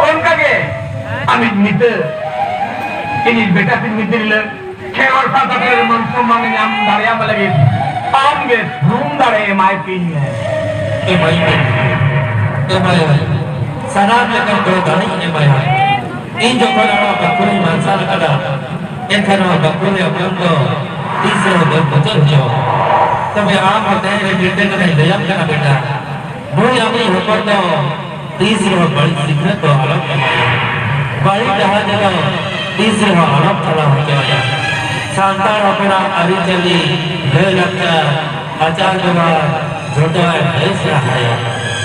उनका के अमित मित्र ini beta tin mitril khewar sa ta ter man so man nyam darya ma lage am ge room dare mai pin ए भाई सनात लेकर दो गाड़ी ए भाई इन जो कोना बकुरी मानसा लगा इन खाना बकुरी अपन को तीसरे दो बचन जो तब आम होते हैं गिरते नहीं दया करना बेटा वो अपनी ऊपर तो तीसरे बड़ी सीखने तो अलग बड़ी जहां जगह तीसरे अलग थला हो गया शानदार अपना अरिचली है लगता आचार जगह जोटा ऐसा है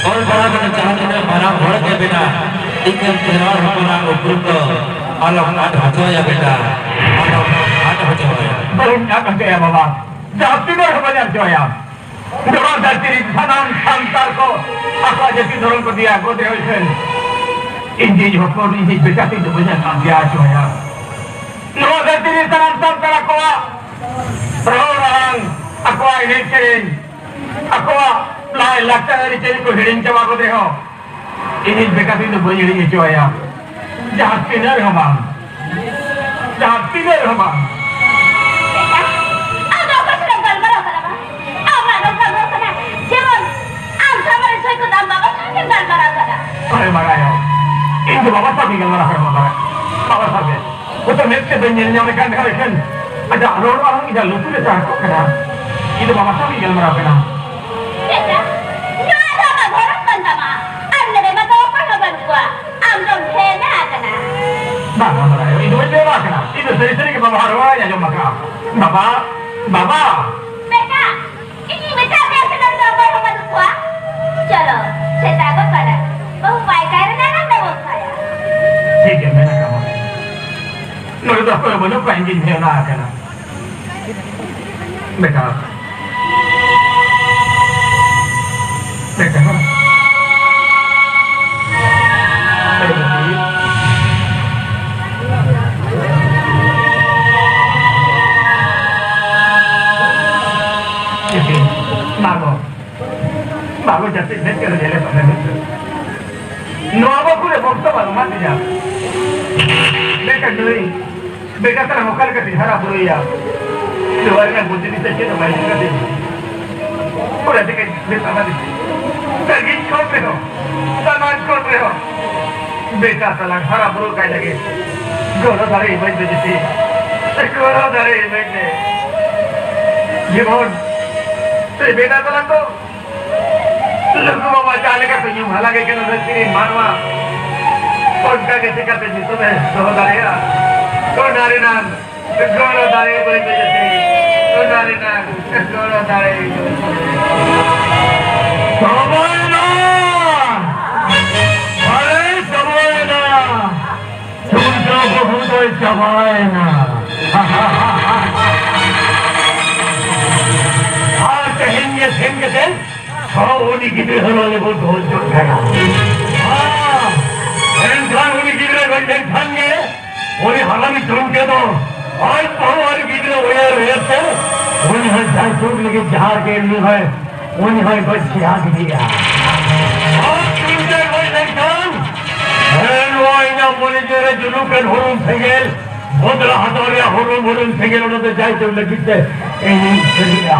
और बड़ा बड़ा चाहते हैं हमारा भर के बेटा एक त्योहार अपना ऊपर को अलग आठ हो या बेटा अलग आठ हो जाए बरun क्या कहते हैं बाबा जाति में बजा जोया जब जाति सनाम शानदार को आका जैसी धर्म को दिया को दे इंजी जो को इंजी बेटा की तो बजा काम दिया जोया नो जाति सनाम शानदार को प्रौरांग akwa ini kerin akwa lai lakta dari ceri ko hiring coba ko deho ini bekas itu banyak ini coya jahat tinar hamam अरे मगायो ini bapak sabi kalau marah kalau marah bapak sabi betul mereka benjilnya mereka kan ada orang ini dah lupa dah cakap kan itu bapak sabi kalau marah kan Bapak merayu, itu aja lah kena. Itu sering-sering ke bawah arwah aja jom makan. Bapak. Beka, ini beka biar sedang dapat rumah tua. Chalo, saya takut pada. Bahu baik karena nanda bos saya. ठीक है मैंने कहा नोरे तो कोई बोलो कोई engine है ना कना बेटा बाबू जैसे इधर के रहे पहले नवाबों को ले बोलता बालू मत जा बेटा नहीं बेटा तेरा मुखर का सिहारा बुरी यार दोबारा में बुद्धि नहीं चाहिए तो मैं नहीं कर दूँ और ऐसे कहीं बेटा मत तरकीब छोड़ रहे हो सामान छोड़ रहे हो बेटा साला हरा बुरी का लगे गोरा दारे इमेज बेचती गोरा दारे इमेज ने ये बहुत तेरे बेटा साला तो लोगों बाबा चाले का तो यूं भला के नजर तेरी मानवा उनका कैसे करते जी तुम्हें सोहदारे तो नारे नाम गोरो दारे बड़ी बेइज्जती तो नारे नाम गोरो दारे सबोयना अरे सबोयना तुम जो बहुत ही सबोयना हाँ कहेंगे हाँ उन्हीं की तरह वाले बहुत बहुत जोड़ खाना हाँ इंसान उन्हीं की तरह बंदे खाएंगे उन्हीं हलामी चुन के दो आज पहुँच की तरह वेयर तो उन्हीं हर चार सूट लेके जहार के लिए है उन्हीं हर बच के आग दिया आज तुमसे कोई इंसान वो इन्हें बोले जेरे जुनू के होरूम सेगेल बोधरा हटोरिया होरूम सेगेल उन्होंने जाए तो लगी थे इन्हीं चलिया